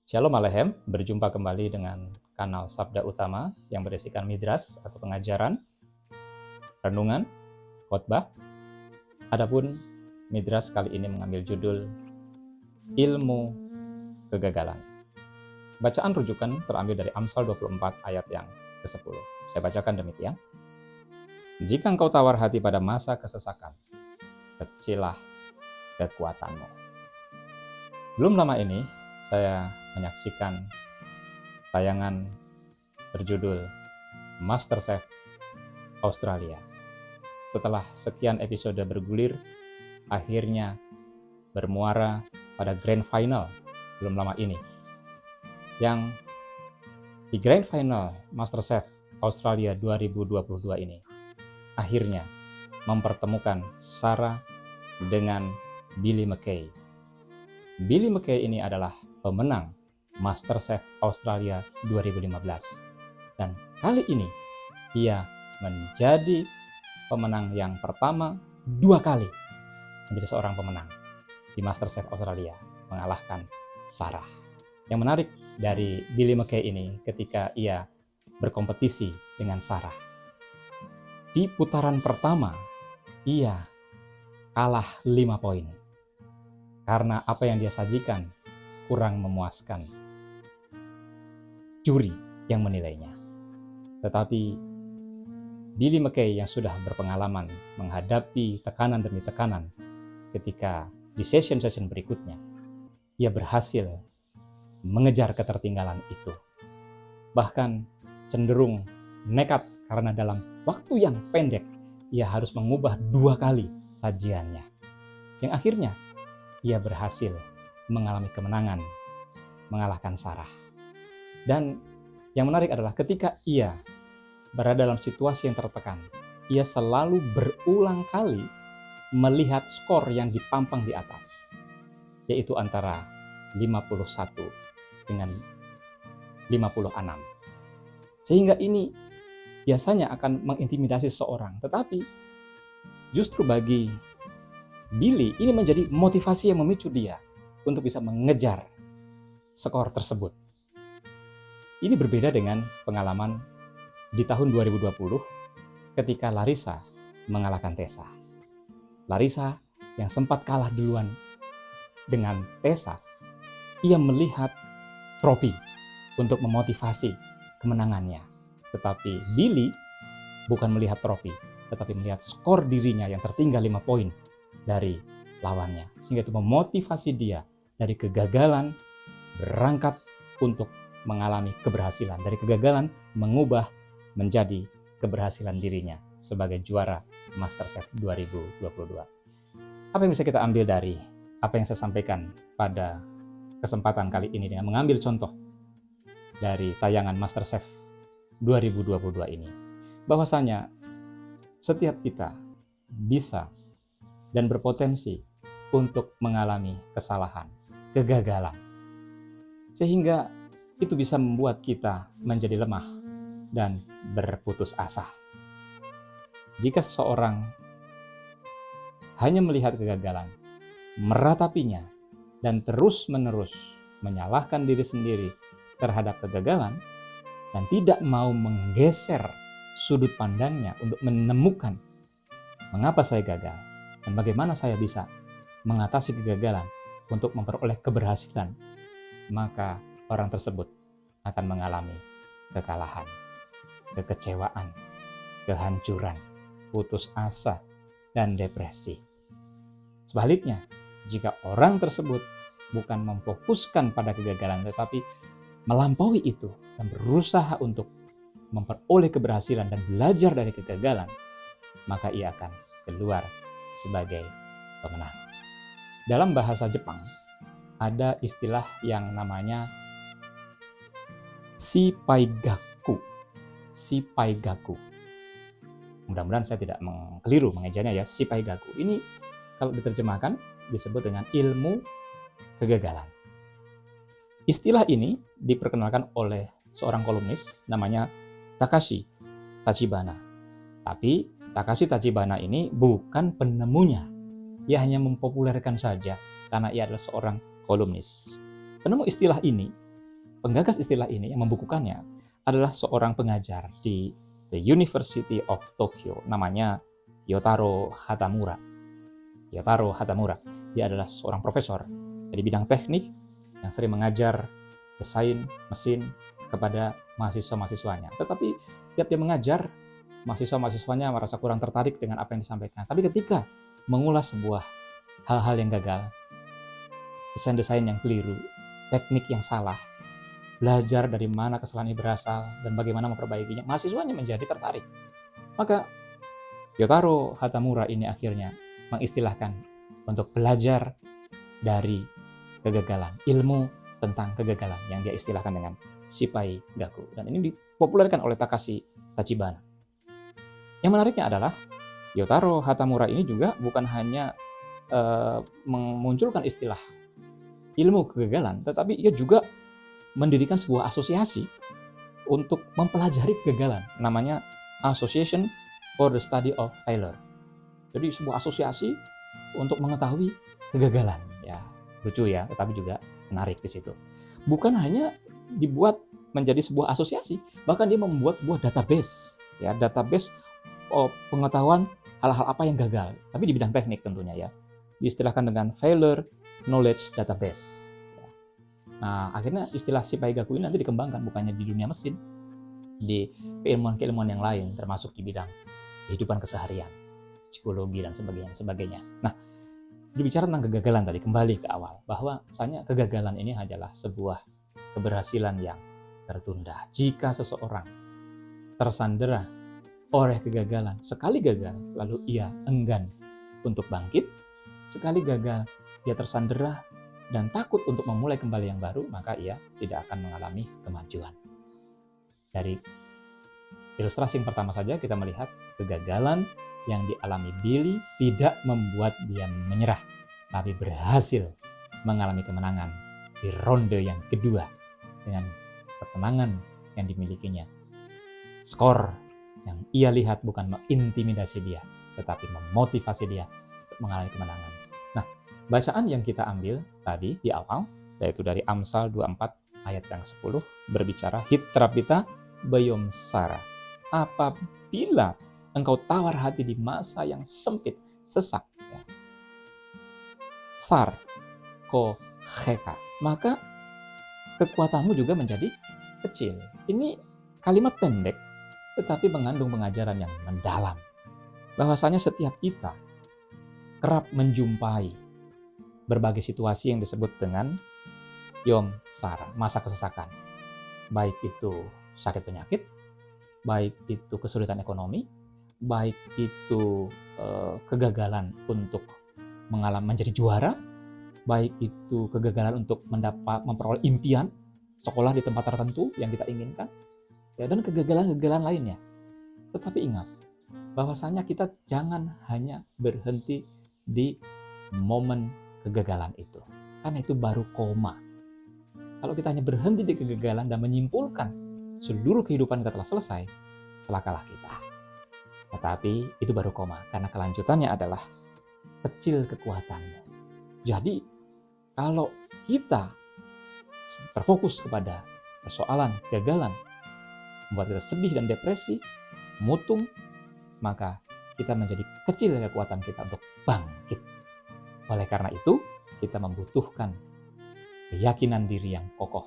Shalom Alehem, berjumpa kembali dengan kanal Sabda Utama yang berisikan midras atau pengajaran, renungan, khotbah. Adapun midras kali ini mengambil judul Ilmu Kegagalan. Bacaan rujukan terambil dari Amsal 24 ayat yang ke-10. Saya bacakan demikian. Jika engkau tawar hati pada masa kesesakan, kecillah kekuatanmu. Belum lama ini saya menyaksikan tayangan berjudul MasterChef Australia. Setelah sekian episode bergulir, akhirnya bermuara pada Grand Final belum lama ini. Yang di Grand Final MasterChef Australia 2022 ini akhirnya mempertemukan Sarah dengan Billy McKay. Billy McKay ini adalah pemenang MasterChef Australia 2015. Dan kali ini ia menjadi pemenang yang pertama 2 kali menjadi seorang pemenang di MasterChef Australia, mengalahkan Sarah. Yang menarik dari Billy McKay ini ketika ia berkompetisi dengan Sarah. Di putaran pertama, ia kalah 5 poin. Karena apa yang dia sajikan kurang memuaskan juri yang menilainya. Tetapi Billy McKay yang sudah berpengalaman menghadapi tekanan demi tekanan ketika di session-session berikutnya, ia berhasil mengejar ketertinggalan itu. Bahkan cenderung nekat karena dalam waktu yang pendek ia harus mengubah 2 kali sajiannya. Yang akhirnya ia berhasil mengalami kemenangan, mengalahkan Sarah. Dan yang menarik adalah ketika ia berada dalam situasi yang tertekan, ia selalu berulang kali melihat skor yang dipampang di atas, yaitu antara 51 dengan 56. Sehingga ini biasanya akan mengintimidasi seseorang, tetapi justru bagi Billy ini menjadi motivasi yang memicu dia untuk bisa mengejar skor tersebut. Ini berbeda dengan pengalaman di tahun 2020 ketika Larissa mengalahkan Tessa. Larissa yang sempat kalah duluan dengan Tessa, ia melihat trofi untuk memotivasi kemenangannya. Tetapi Billy bukan melihat trofi, tetapi melihat skor dirinya yang tertinggal 5 poin dari lawannya. Sehingga itu memotivasi dia dari kegagalan berangkat untuk mengalami keberhasilan. Dari kegagalan mengubah menjadi keberhasilan dirinya sebagai juara MasterChef 2022. Apa yang bisa kita ambil dari apa yang saya sampaikan pada kesempatan kali ini dengan mengambil contoh dari tayangan MasterChef 2022 ini? Bahwasanya setiap kita bisa dan berpotensi untuk mengalami kesalahan, kegagalan. Sehingga itu bisa membuat kita menjadi lemah dan berputus asa. Jika seseorang hanya melihat kegagalan, meratapinya, dan terus-menerus menyalahkan diri sendiri terhadap kegagalan, dan tidak mau menggeser sudut pandangnya untuk menemukan mengapa saya gagal, dan bagaimana saya bisa mengatasi kegagalan untuk memperoleh keberhasilan, maka orang tersebut akan mengalami kekalahan, kekecewaan, kehancuran, putus asa, dan depresi. Sebaliknya, jika orang tersebut bukan memfokuskan pada kegagalan, tetapi melampaui itu dan berusaha untuk memperoleh keberhasilan dan belajar dari kegagalan, maka ia akan keluar sebagai pemenang. Dalam bahasa Jepang, ada istilah yang namanya Shipaigaku. Shipaigaku. Mudah-mudahan saya tidak keliru mengejanya ya, Shipaigaku. Ini kalau diterjemahkan disebut dengan ilmu kegagalan. Istilah ini diperkenalkan oleh seorang kolumnis namanya Takashi Tachibana. Tapi Takashi Tachibana ini bukan penemunya. Ia hanya mempopulerkan saja karena ia adalah seorang kolumnis. Penemu istilah ini penggagas istilah ini yang membukukannya adalah seorang pengajar di The University of Tokyo, namanya Yotaro Hatamura. Yotaro Hatamura, dia adalah seorang profesor di bidang teknik yang sering mengajar desain mesin kepada mahasiswa-mahasiswanya. Tetapi setiap dia mengajar, mahasiswa-mahasiswanya merasa kurang tertarik dengan apa yang disampaikan. Tapi ketika mengulas sebuah hal-hal yang gagal, desain-desain yang keliru, teknik yang salah, belajar dari mana kesalahan ini berasal dan bagaimana memperbaikinya, mahasiswanya menjadi tertarik. Maka Yotaro Hatamura ini akhirnya mengistilahkan untuk belajar dari kegagalan, ilmu tentang kegagalan yang dia istilahkan dengan Shipai Gaku. Dan ini dipopulerkan oleh Takashi Tachibana. Yang menariknya adalah Yotaro Hatamura ini juga bukan hanya memunculkan istilah ilmu kegagalan, tetapi ia juga mendirikan sebuah asosiasi untuk mempelajari kegagalan, namanya Association for the Study of Failure. Jadi sebuah asosiasi untuk mengetahui kegagalan. Ya, lucu ya, tetapi juga menarik di situ. Bukan hanya dibuat menjadi sebuah asosiasi, bahkan dia membuat sebuah database, ya, database pengetahuan hal-hal apa yang gagal, tapi di bidang teknik tentunya ya. Diistilahkan dengan Failure Knowledge Database. Nah, akhirnya istilah Shipai Gaku ini nanti dikembangkan bukannya di dunia mesin, di keilmuan-keilmuan yang lain, termasuk di bidang kehidupan keseharian, psikologi, dan sebagainya. Nah, berbicara tentang kegagalan tadi, kembali ke awal, bahwa misalnya kegagalan ini adalah sebuah keberhasilan yang tertunda. Jika seseorang tersandera oleh kegagalan, sekali gagal, lalu ia enggan untuk bangkit, sekali gagal, dia tersandera dan takut untuk memulai kembali yang baru, maka ia tidak akan mengalami kemajuan. Dari ilustrasi yang pertama saja kita melihat kegagalan yang dialami Billy tidak membuat dia menyerah, tapi berhasil mengalami kemenangan di ronde yang kedua dengan ketenangan yang dimilikinya. Skor yang ia lihat bukan mengintimidasi dia, tetapi memotivasi dia untuk mengalami kemenangan. Nah, bacaan yang kita ambil tadi di awal, yaitu dari Amsal 24 ayat yang 10, berbicara hitrapita bayom sara. Apabila engkau tawar hati di masa yang sempit, sesak, ya. Sar ko heka, maka kekuatanmu juga menjadi kecil. Ini kalimat pendek, tetapi mengandung pengajaran yang mendalam. Bahwasanya setiap kita kerap menjumpai berbagai situasi yang disebut dengan yom sara, masa kesesakan. Baik itu sakit penyakit, baik itu kesulitan ekonomi, baik itu kegagalan untuk menjadi juara, baik itu kegagalan untuk memperoleh impian sekolah di tempat tertentu yang kita inginkan, ya, dan kegagalan-kegagalan lainnya. Tetapi ingat, bahwasanya kita jangan hanya berhenti di momen kegagalan itu, karena itu baru koma. Kalau kita hanya berhenti di kegagalan dan menyimpulkan seluruh kehidupan kita telah selesai, celakalah kita. Tetapi itu baru koma, karena kelanjutannya adalah kecil kekuatanmu. Jadi, kalau kita terfokus kepada persoalan kegagalan, membuat kita sedih dan depresi, mutung, maka kita menjadi kecil kekuatan kita untuk bangkit. Oleh karena itu, kita membutuhkan keyakinan diri yang kokoh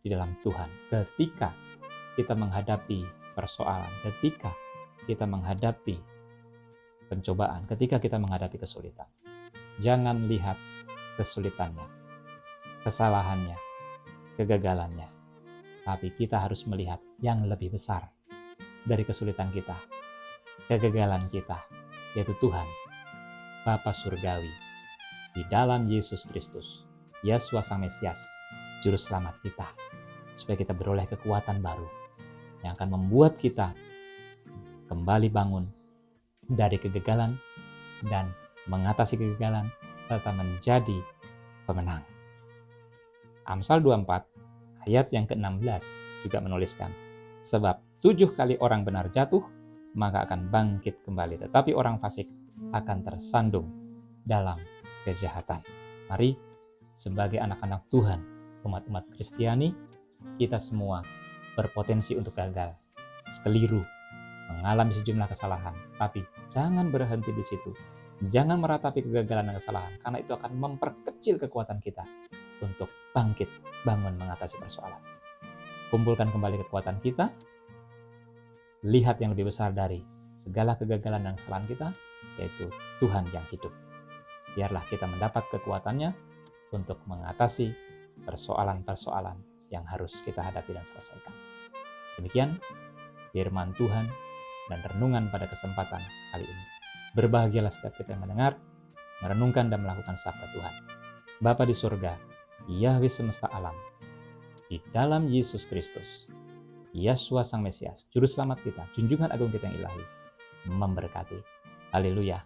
di dalam Tuhan ketika kita menghadapi persoalan, ketika kita menghadapi pencobaan, ketika kita menghadapi kesulitan. Jangan lihat kesulitannya, kesalahannya, kegagalannya, tapi kita harus melihat yang lebih besar dari kesulitan kita, kegagalan kita, yaitu Tuhan, Bapa Surgawi, di dalam Yesus Kristus, Yesus Sang Mesias, Juru Selamat kita, supaya kita beroleh kekuatan baru yang akan membuat kita kembali bangun dari kegagalan dan mengatasi kegagalan serta menjadi pemenang. Amsal 24 ayat yang ke-16 juga menuliskan, sebab 7 kali orang benar jatuh, maka akan bangkit kembali, tetapi orang fasik akan tersandung dalam kejahatan. Mari sebagai anak-anak Tuhan, umat-umat Kristiani, kita semua berpotensi untuk gagal, keliru, mengalami sejumlah kesalahan. Tapi jangan berhenti di situ. Jangan meratapi kegagalan dan kesalahan, karena itu akan memperkecil kekuatan kita untuk bangkit, bangun mengatasi persoalan. Kumpulkan kembali kekuatan kita, lihat yang lebih besar dari segala kegagalan dan kesalahan kita, yaitu Tuhan yang hidup. Biarlah kita mendapat kekuatannya untuk mengatasi persoalan-persoalan yang harus kita hadapi dan selesaikan. Demikian firman Tuhan dan renungan pada kesempatan kali ini. Berbahagialah setiap kita yang mendengar, merenungkan dan melakukan sabda Tuhan. Bapa di surga, Yahweh semesta alam, di dalam Yesus Kristus, Yesus Sang Mesias, Juru Selamat kita, junjungan agung kita yang ilahi, memberkati. Haleluya.